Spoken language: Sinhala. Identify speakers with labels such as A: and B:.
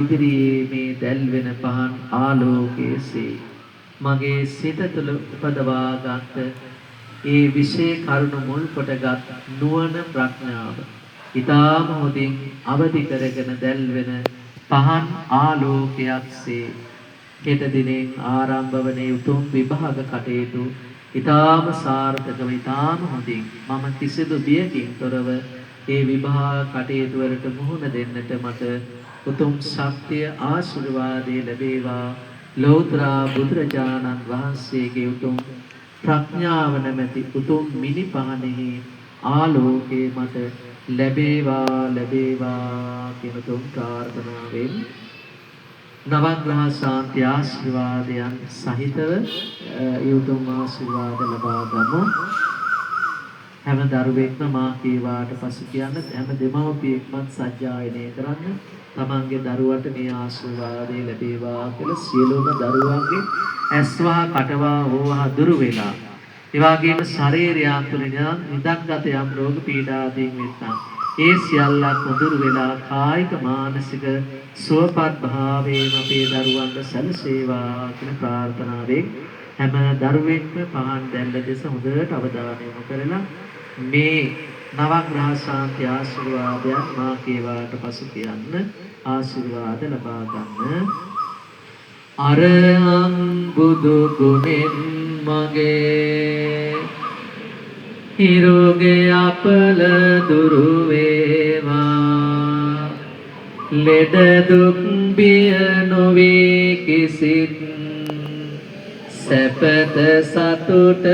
A: ඉදිරියේ දැල්වෙන පහන් ආලෝකයේසේ මගේ සිත තුළ උපදවා ගන්නට ඒ විශේෂ කරුණ මුල් කොටගත් නුවණ ප්‍රඥාව ඊටාම හොඳින් අවදි කරගෙන දැල්වෙන පහන් ආලෝකයක්සේ හෙට දිනෙන් ආරම්භ වන උතුම් විභාග කටයුතු ඊටාම සාර්ථකව ඊටාම හොඳින් මම කිසිදු බියකින් තොරව ඒ විභාග කටයුතු වලට මුහුණ දෙන්නට මට උතුම් ශක්තිය ආශිර්වාදේ ලැබේවා ලෝතර බුදුරජාණන් වහන්සේගේ උතුම් ප්‍රඥාව නැමැති උතුම් මිනිපහනෙහි ආලෝකේ මට ලැබේවා කියන උතුම් ප්‍රාර්ථනාවෙන් නවග්‍රහ ශාන්ති ආශිර්වාදයන් සහිතව උතුම් ආශිර්වාද ලබා ගමු. හැම දරුවෙක්ම මා කීවාට පසු කියන්න හැම දෙමව්පියෙක්ම සජ්ජායනය කරන්න තමන්ගේ දරුවට මේ ආශිර්වාදය ලැබේවා කියලා සියලුම දරුවන්ගේ ඇස්වහ කටවහ ඕවහ දුරු වෙලා ඒ වගේම ශරීරයන් තුළින් නිදන්ගත යම් රෝග පීඩාදීන් වෙත්නම් ඒ සියල්ලක් දුරු වෙලා කායික මානසික සුවපත් භාවයෙන් අපේ දරුවන්ට සැලසේවා කියන ප්‍රාර්ථනාවෙන් හැම දරුවෙක්ම පහන් දැල්ල දෙස හොඳට අවධානය යොමු කරලා මේ නවග්‍රහ ශාන්ති ආශිර්වාදයන් මා කේවාට පසු කියන්න ආශිර්වාද ලබා ගන්න. අරහං බුදු ගුණෙන් මගේ හිරුගේ අපල දුරු වේවා ලෙඩ දුක් බිය නොවේ කිසිත් සැපත සතුට